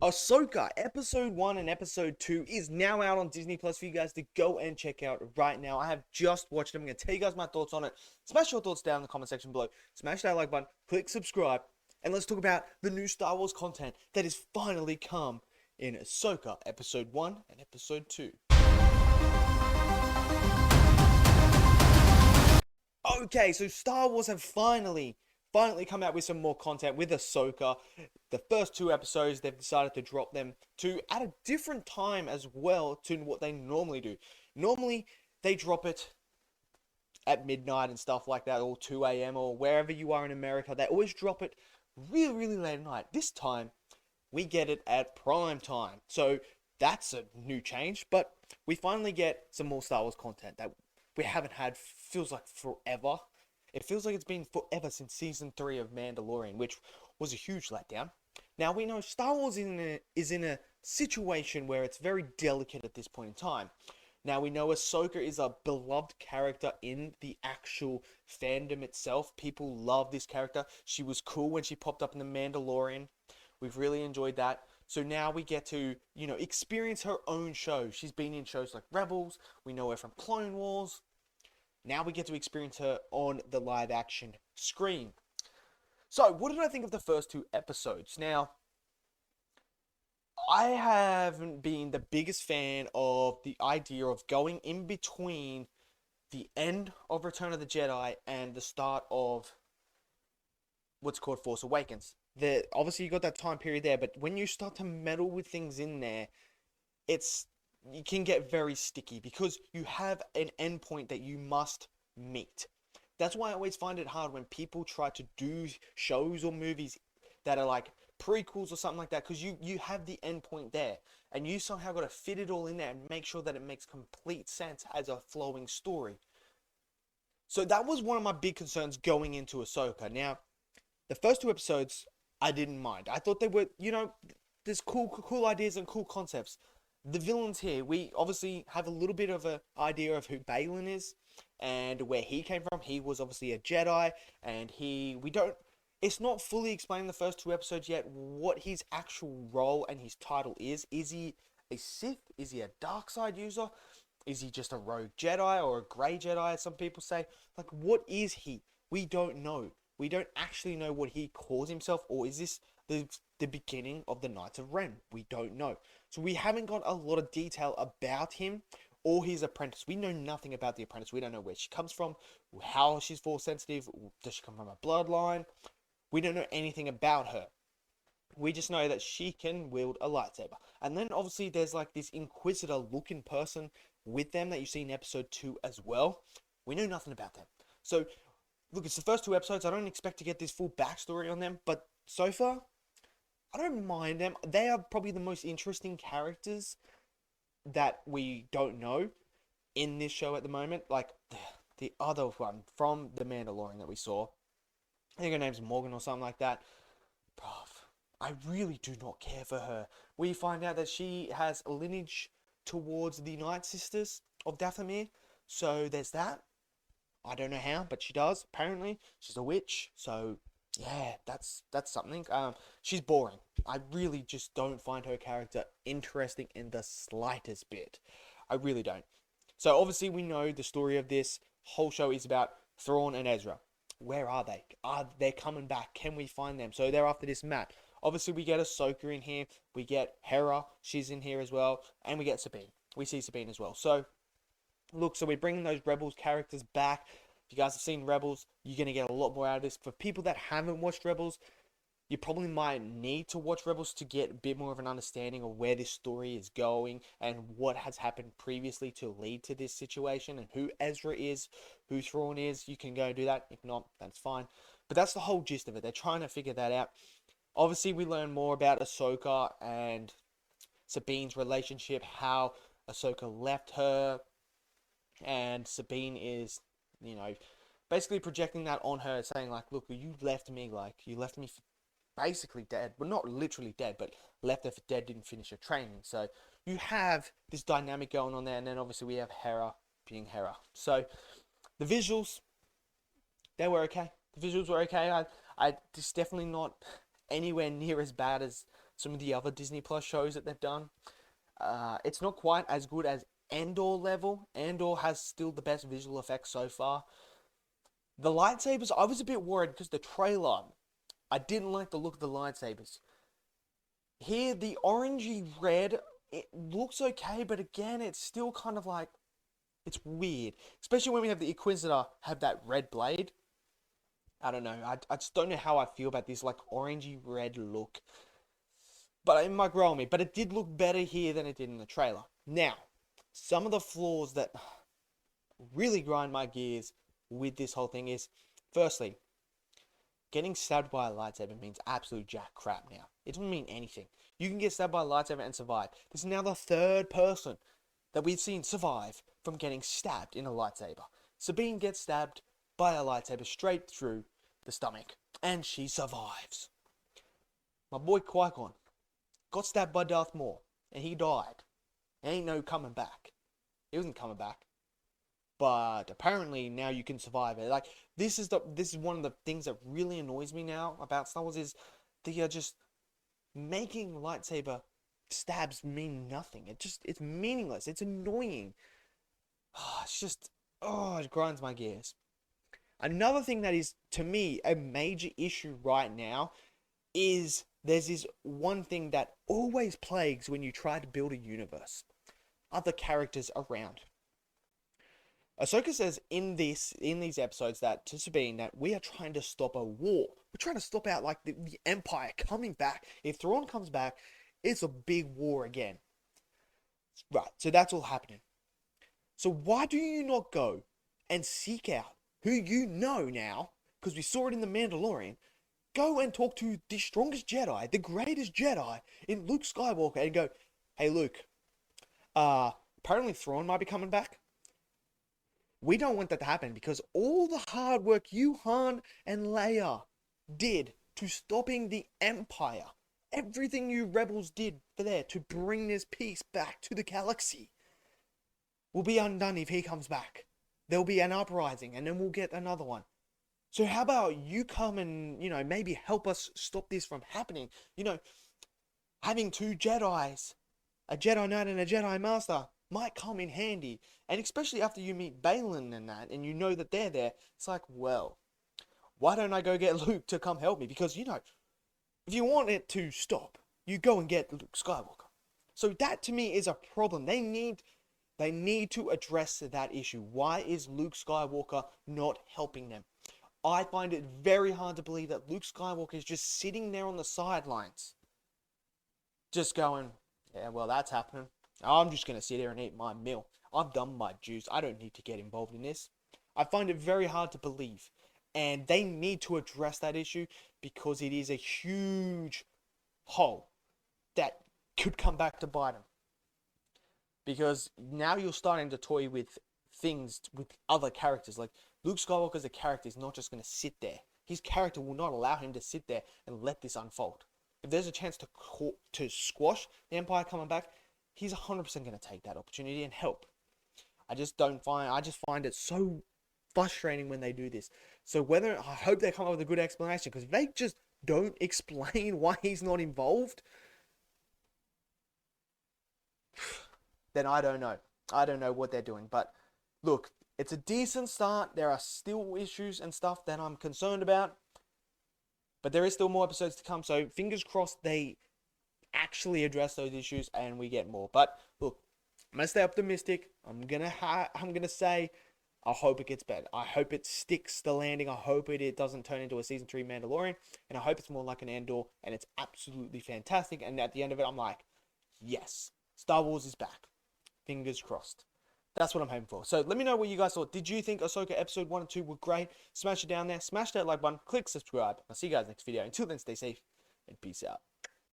Ahsoka episode 1 and episode 2 is now out on Disney Plus for you guys to go and check out right now. I have just watched it. I'm going to tell you guys my thoughts on it. Smash your thoughts down in the comment section below. Smash that like button, click subscribe, and let's talk about the new Star Wars content that has finally come in Ahsoka episode 1 and episode 2. Okay, so Star Wars have finally come out with some more content with Ahsoka. The first 2 episodes, they've decided to drop them to at a different time as well to what they normally do. Normally, they drop it at midnight and stuff like that, or 2 a.m. or wherever you are in America. They always drop it really late at night. This time, we get it at prime time. So that's a new change, but we finally get some more Star Wars content that we haven't had, feels like forever. It feels like it's been forever since season 3 of Mandalorian, which was a huge letdown. Now we know Star Wars is in a situation where it's very delicate at this point in time. Now we know Ahsoka is a beloved character in the actual fandom itself. People love this character. She was cool when she popped up in The Mandalorian. We've really enjoyed that. So now we get to, experience her own show. She's been in shows like Rebels. We know her from Clone Wars. Now we get to experience her on the live action screen. So, what did I think of the first 2 episodes? Now, I haven't been the biggest fan of the idea of going in between the end of Return of the Jedi and the start of what's called Force Awakens. Obviously, you got that time period there, but when you start to meddle with things in there, you can get very sticky because you have an endpoint that you must meet. That's why I always find it hard when people try to do shows or movies that are like prequels or something like that, because you have the endpoint there and you somehow got to fit it all in there and make sure that it makes complete sense as a flowing story. So that was one of my big concerns going into Ahsoka. Now, the first 2 episodes, I didn't mind. I thought they were, there's cool ideas and cool concepts. The villains here, we obviously have a little bit of an idea of who Baylan is and where he came from. He was obviously a Jedi, and it's not fully explained in the first 2 episodes yet what his actual role and his title is. Is he a Sith? Is he a dark side user? Is he just a rogue Jedi or a grey Jedi, as some people say? Like, what is he? We don't know. We don't actually know what he calls himself, or is this the beginning of the Knights of Ren? We don't know. So we haven't got a lot of detail about him or his apprentice. We know nothing about the apprentice. We don't know where she comes from, how she's force sensitive, does she come from a bloodline? We don't know anything about her. We just know that she can wield a lightsaber. And then obviously there's like this Inquisitor looking person with them that you see in episode 2 as well. We know nothing about them. So look, it's the first 2 episodes. I don't expect to get this full backstory on them, but so far, I don't mind them. They are probably the most interesting characters that we don't know in this show at the moment. Like, the other one from The Mandalorian that we saw, I think her name's Morgan or something like that. Bruv, I really do not care for her. We find out that she has a lineage towards the Night Sisters of Dathomir. So there's that. I don't know how, but she does. Apparently, she's a witch. So yeah, that's something. She's boring. I really just don't find her character interesting in the slightest bit. I really don't. So obviously we know the story of this whole show is about Thrawn and Ezra. Where are they? Are they coming back? Can we find them? So they're after this map. Obviously we get Ahsoka in here. We get Hera. She's in here as well. And we get Sabine. We see Sabine as well. So look, so we're bringing those Rebels characters back. If you guys have seen Rebels, you're going to get a lot more out of this. For people that haven't watched Rebels, you probably might need to watch Rebels to get a bit more of an understanding of where this story is going and what has happened previously to lead to this situation and who Ezra is, who Thrawn is. You can go do that. If not, that's fine. But that's the whole gist of it. They're trying to figure that out. Obviously, we learn more about Ahsoka and Sabine's relationship, how Ahsoka left her, and Sabine is, basically projecting that on her, saying like, look, you left me basically dead, but not literally dead, but left her for dead, didn't finish her training. So you have this dynamic going on there, and then obviously we have Hera being Hera. So the visuals, they were okay. The visuals were okay. I it's definitely not anywhere near as bad as some of the other Disney Plus shows that they've done. It's not quite as good as Andor level. Andor has still the best visual effects so far. The lightsabers, I was a bit worried because the trailer, I didn't like the look of the lightsabers. Here, the orangey red, it looks okay, but again, it's still kind of like, it's weird. Especially when we have the Inquisitor have that red blade. I don't know. I just don't know how I feel about this like orangey red look. But it might grow on me. But it did look better here than it did in the trailer. Now, some of the flaws that really grind my gears with this whole thing is, firstly, getting stabbed by a lightsaber means absolute jack crap now. It doesn't mean anything. You can get stabbed by a lightsaber and survive. This is now the third person that we've seen survive from getting stabbed in a lightsaber. Sabine gets stabbed by a lightsaber straight through the stomach, and she survives. My boy Qui-Gon got stabbed by Darth Maul, and he died. Ain't no coming back. He wasn't coming back. But apparently now you can survive it. Like, this is one of the things that really annoys me now about Star Wars, is they are just making lightsaber stabs mean nothing. It's meaningless. It's annoying. It grinds my gears. Another thing that is, to me, a major issue right now is there's this one thing that always plagues when you try to build a universe. Other characters around. Ahsoka says in these episodes that to Sabine that we are trying to stop a war. We're trying to stop out like the Empire coming back. If Thrawn comes back, it's a big war again. Right, so that's all happening. So why do you not go and seek out who you know now, because we saw it in The Mandalorian, go and talk to the strongest Jedi, the greatest Jedi in Luke Skywalker, and go, hey Luke, apparently Thrawn might be coming back. We don't want that to happen because all the hard work you, Han, and Leia did to stopping the Empire, everything you rebels did for there to bring this peace back to the galaxy, will be undone if he comes back. There'll be an uprising and then we'll get another one. So how about you come and, maybe help us stop this from happening? Having two Jedis, a Jedi Knight and a Jedi Master, might come in handy. And especially after you meet Baylan and that, and you know that they're there, it's like, well, why don't I go get Luke to come help me? Because, if you want it to stop, you go and get Luke Skywalker. So that to me is a problem. They need to address that issue. Why is Luke Skywalker not helping them? I find it very hard to believe that Luke Skywalker is just sitting there on the sidelines. Just going, yeah, well, that's happening. I'm just going to sit here and eat my meal. I've done my juice. I don't need to get involved in this. I find it very hard to believe. And they need to address that issue because it is a huge hole that could come back to bite them. Because now you're starting to toy with things with other characters. Like Luke Skywalker as a character is not just going to sit there. His character will not allow him to sit there and let this unfold. If there's a chance to squash the Empire coming back, he's 100% going to take that opportunity and help. I just find it so frustrating when they do this. So I hope they come up with a good explanation, because if they just don't explain why he's not involved, then I don't know. I don't know what they're doing. But look, it's a decent start. There are still issues and stuff that I'm concerned about. But there is still more episodes to come. So fingers crossed they actually address those issues and we get more. But look, I'm going to stay optimistic. I'm going to say I hope it gets better. I hope it sticks the landing. I hope it doesn't turn into a Season 3 Mandalorian. And I hope it's more like an Andor. And it's absolutely fantastic. And at the end of it, I'm like, yes, Star Wars is back. Fingers crossed. That's what I'm hoping for. So let me know what you guys thought. Did you think Ahsoka episode 1 and 2 were great? Smash it down there. Smash that like button. Click subscribe. I'll see you guys next video. Until then, stay safe and peace out.